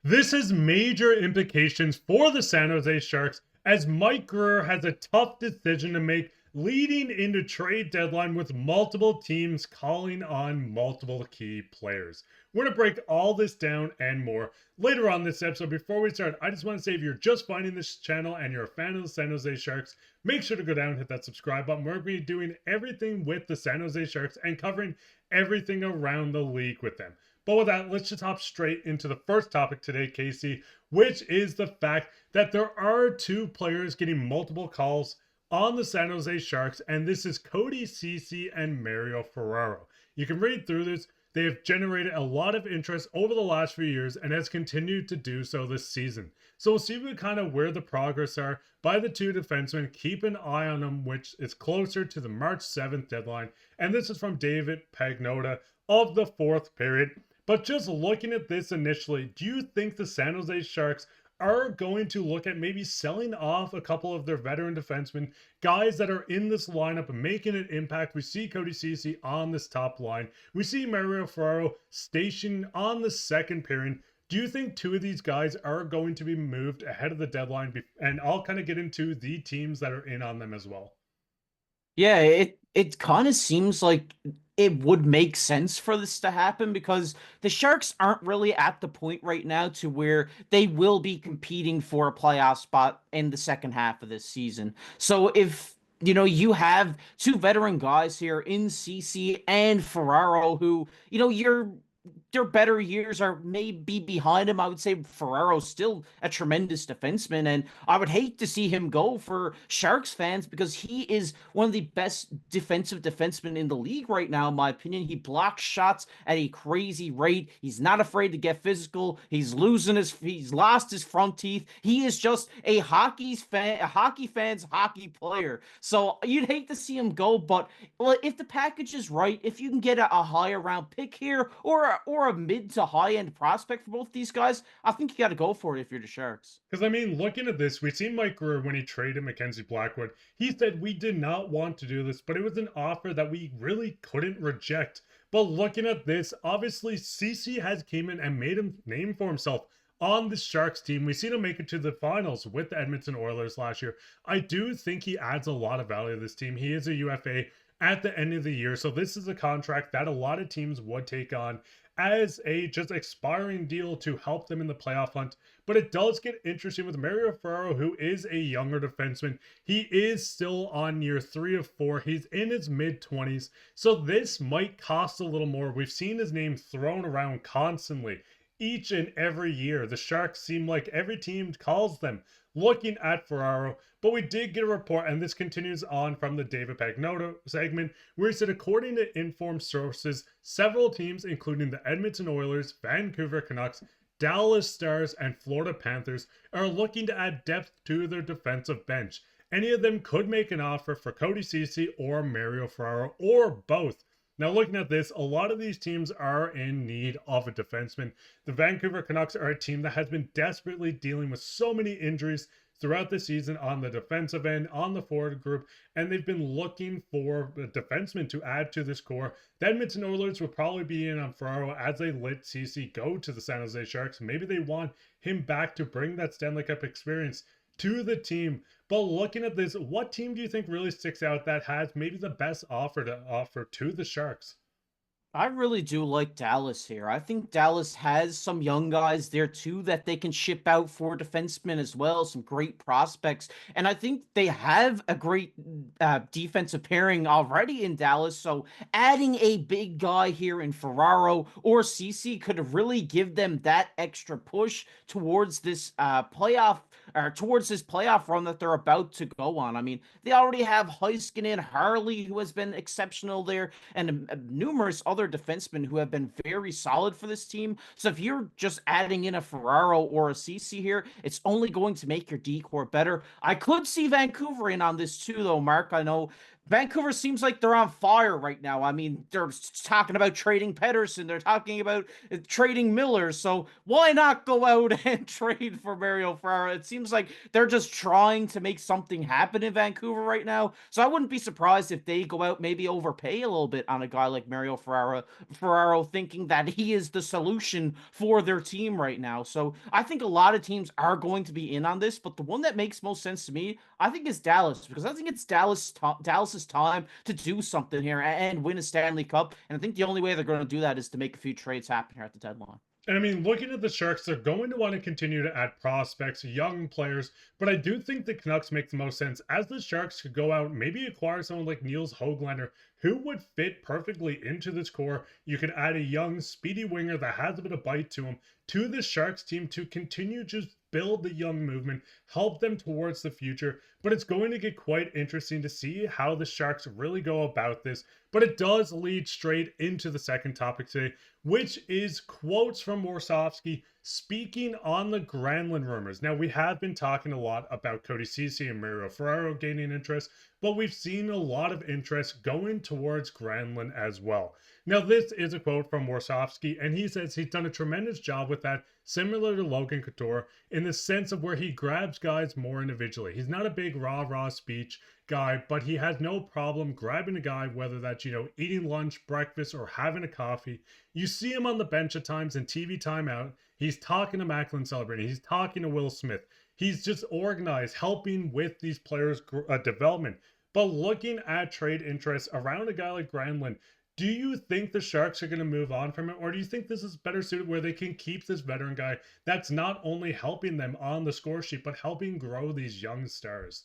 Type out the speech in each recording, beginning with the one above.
This has major implications for the San Jose Sharks as Mike Grier has a tough decision to make leading into trade deadline with multiple teams calling on multiple key players. We're going to break all this down and more later on this episode. Before we start, I just want to say if you're just finding this channel and you're a fan of the San Jose Sharks, make sure to go down and hit that subscribe button. We're going to be doing everything with the San Jose Sharks and covering everything around the league with them. But with that, let's just hop straight into the first topic today, Casey, which is the fact that there are two players getting multiple calls on the San Jose Sharks, and this is Cody, Cecil, and Mario Ferraro. You can read through this. They have generated a lot of interest over the last few years and has continued to do so this season. So we'll see kind of where the progress are by the two defensemen. Keep an eye on them, which is closer to the March 7th deadline. And this is from David Pagnotta of the Fourth Period. But just looking at this initially, do you think the San Jose Sharks are going to look at maybe selling off a couple of their veteran defensemen, guys that are in this lineup and making an impact? We see Cody Ceci on this top line. We see Mario Ferraro stationed on the second pairing. Do you think two of these guys are going to be moved ahead of the deadline? And I'll kind of get into the teams that are in on them as well. Yeah, it kind of seems like it would make sense for this to happen because the Sharks aren't really at the point right now to where they will be competing for a playoff spot in the second half of this season. So if you have two veteran guys here in CC and Ferraro who, their better years are maybe behind him. I would say Ferraro's still a tremendous defenseman, and I would hate to see him go for Sharks fans because he is one of the best defensive defensemen in the league right now, in my opinion. He blocks shots at a crazy rate. He's not afraid to get physical. He's lost his front teeth. He is just a hockey fan's hockey player. So you'd hate to see him go, but if the package is right, if you can get a higher round pick here or a mid to high end prospect for both these guys, I think you got to go for it if you're the Sharks. Because, I mean, looking at this, we see Mike Grier when he traded Mackenzie Blackwood. He said, we did not want to do this, but it was an offer that we really couldn't reject. But looking at this, obviously, CC has came in and made a name for himself on the Sharks team. We've seen him make it to the finals with the Edmonton Oilers last year. I do think he adds a lot of value to this team. He is a UFA at the end of the year, so this is a contract that a lot of teams would take on as a just expiring deal to help them in the playoff hunt. But it does get interesting with Mario Ferraro, who is a younger defenseman. He is still on year 3 of 4. He's in his mid-20s. So this might cost a little more. We've seen his name thrown around constantly. Each and every year, the Sharks seem like every team calls them looking at Ferraro. But we did get a report, and this continues on from the David Pagnotta segment, where he said, according to informed sources, several teams, including the Edmonton Oilers, Vancouver Canucks, Dallas Stars, and Florida Panthers, are looking to add depth to their defensive bench. Any of them could make an offer for Cody Ceci or Mario Ferraro, or both. Now, looking at this, a lot of these teams are in need of a defenseman. The Vancouver Canucks are a team that has been desperately dealing with so many injuries throughout the season on the defensive end, on the forward group, and they've been looking for a defenseman to add to this core. The Edmonton Oilers will probably be in on Ferraro as they let CC go to the San Jose Sharks. Maybe they want him back to bring that Stanley Cup experience to the team. But looking at this, what team do you think really sticks out that has maybe the best offer to the Sharks? I really do like Dallas here. I think Dallas has some young guys there too that they can ship out for defensemen as well, some great prospects. And I think they have a great defensive pairing already in Dallas. So adding a big guy here in Ferraro or CC could really give them that extra push towards this playoff or towards this playoff run that they're about to go on. I mean, they already have Heiskanen, Harley, who has been exceptional there, and numerous other defensemen who have been very solid for this team. So if you're just adding in a Ferraro or a CC here, it's only going to make your decor better. I could see Vancouver in on this too, though, Mark. I know Vancouver seems like they're on fire right now. I mean, they're talking about trading Pedersen. They're talking about trading Miller. So why not go out and trade for Mario Ferraro? It seems like they're just trying to make something happen in Vancouver right now. So I wouldn't be surprised if they go out, maybe overpay a little bit on a guy like Mario Ferraro, thinking that he is the solution for their team right now. So I think a lot of teams are going to be in on this, but the one that makes most sense to me, I think, is Dallas, because I think it's Dallas's time to do something here and win a Stanley Cup. And I think the only way they're going to do that is to make a few trades happen here at the deadline. And I mean, looking at the Sharks, they're going to want to continue to add prospects, young players, but I do think the Canucks make the most sense, as the Sharks could go out, maybe acquire someone like Niels Höglander, who would fit perfectly into this core. You could add a young, speedy winger that has a bit of bite to him to the Sharks team to continue just build the young movement, help them towards the future. But it's going to get quite interesting to see how the Sharks really go about this. But it does lead straight into the second topic today, which is quotes from Warsofsky speaking on the Granlund rumors. Now, we have been talking a lot about Cody, Cecil, and Mario Ferraro gaining interest, but we've seen a lot of interest going towards Granlund as well. Now, this is a quote from Warsofsky, and he says he's done a tremendous job with that, similar to Logan Couture, in the sense of where he grabs guys more individually. He's not a big rah-rah speech guy, but he has no problem grabbing a guy, whether that's, eating lunch, breakfast, or having a coffee. You see him on the bench at times in TV timeout. He's talking to Macklin Celebrini. He's talking to Will Smith. He's just organized, helping with these players' development. But looking at trade interests around a guy like Granlund, do you think the Sharks are going to move on from it? Or do you think this is better suited where they can keep this veteran guy that's not only helping them on the score sheet, but helping grow these young stars?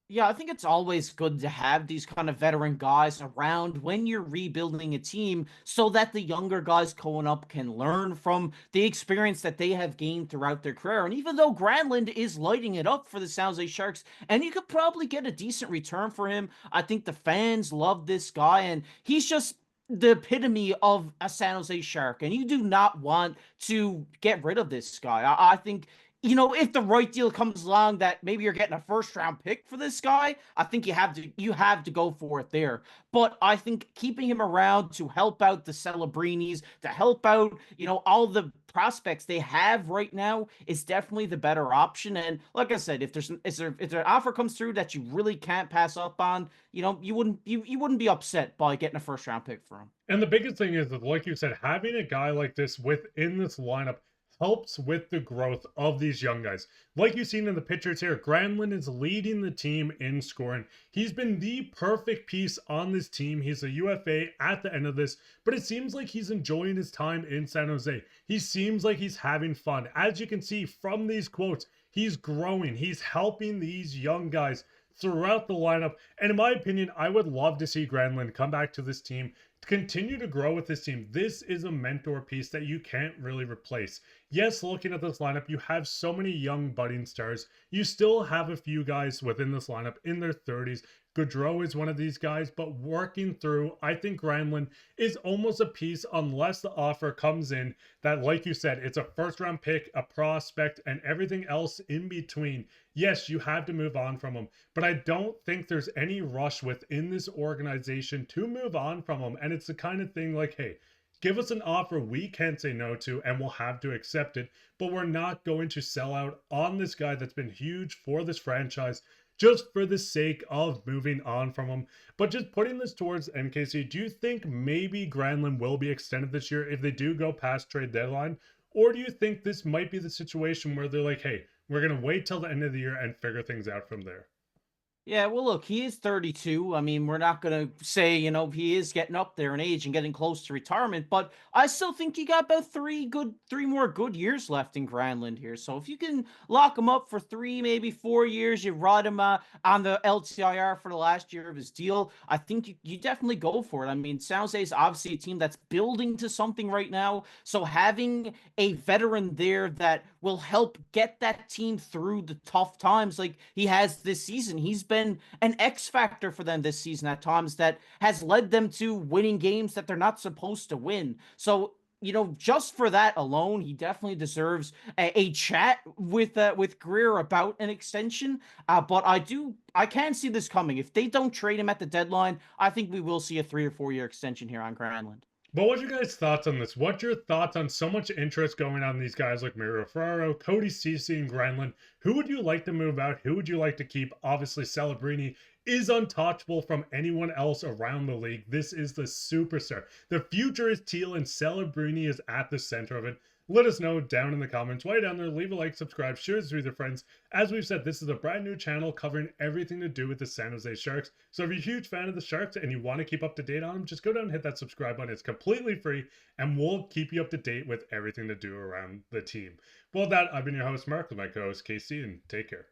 Yeah, I think it's always good to have these kind of veteran guys around when you're rebuilding a team so that the younger guys going up can learn from the experience that they have gained throughout their career. And even though Granlund is lighting it up for the San Jose Sharks, and you could probably get a decent return for him, I think the fans love this guy, and he's just the epitome of a San Jose Shark, and you do not want to get rid of this guy. I think, if the right deal comes along that maybe you're getting a first round pick for this guy, I think you have to go for it there. But I think keeping him around to help out the Celebrinis, to help out, all the prospects they have right now is definitely the better option. And like I said, if an offer comes through that you really can't pass up on, you wouldn't be upset by getting a first round pick for him. And the biggest thing is that, like you said, having a guy like this within this lineup helps with the growth of these young guys. Like you've seen in the pictures here, Granlund is leading the team in scoring. He's been the perfect piece on this team. He's a UFA at the end of this, but it seems like he's enjoying his time in San Jose. He seems like he's having fun. As you can see from these quotes, he's growing. He's helping these young guys throughout the lineup. And in my opinion, I would love to see Granlund come back to this team, continue to grow with this team. This is a mentor piece that you can't really replace. Yes, looking at this lineup, you have so many young budding stars. You still have a few guys within this lineup in their 30s. Gaudreau is one of these guys, but working through, I think Granlund is almost a piece unless the offer comes in that, like you said, it's a first round pick, a prospect, and everything else in between. Yes, you have to move on from him, but I don't think there's any rush within this organization to move on from him. And it's the kind of thing like, hey, give us an offer we can't say no to, and we'll have to accept it. But we're not going to sell out on this guy that's been huge for this franchise just for the sake of moving on from him. But just putting this towards NKC, do you think maybe Granlund will be extended this year if they do go past trade deadline? Or do you think this might be the situation where they're like, hey, we're going to wait till the end of the year and figure things out from there? Yeah, well, look, he is 32. I mean, we're not going to say, he is getting up there in age and getting close to retirement, but I still think you got about three more good years left in Granlund here. So if you can lock him up for 3, maybe 4 years, you ride him on the LTIR for the last year of his deal, I think you definitely go for it. I mean, San Jose is obviously a team that's building to something right now. So having a veteran there that will help get that team through the tough times like he has this season. He's been an X factor for them this season at times that has led them to winning games that they're not supposed to win. So just for that alone, he definitely deserves a chat with Grier about an extension. But I can see this coming. If they don't trade him at the deadline, I think we will see a 3 or 4 year extension here on Granlund. But what's your guys' thoughts on this? What's your thoughts on so much interest going on in these guys like Mario Ferraro, Cody, Cecil, and Granlund? Who would you like to move out? Who would you like to keep? Obviously, Celebrini is untouchable from anyone else around the league. This is the superstar. The future is teal, and Celebrini is at the center of it. Let us know down in the comments. While you're down there, leave a like, subscribe, share this with your friends. As we've said, this is a brand new channel covering everything to do with the San Jose Sharks. So if you're a huge fan of the Sharks and you want to keep up to date on them, just go down and hit that subscribe button. It's completely free, and we'll keep you up to date with everything to do around the team. Well, with that, I've been your host, Mark, with my co-host, KC, and take care.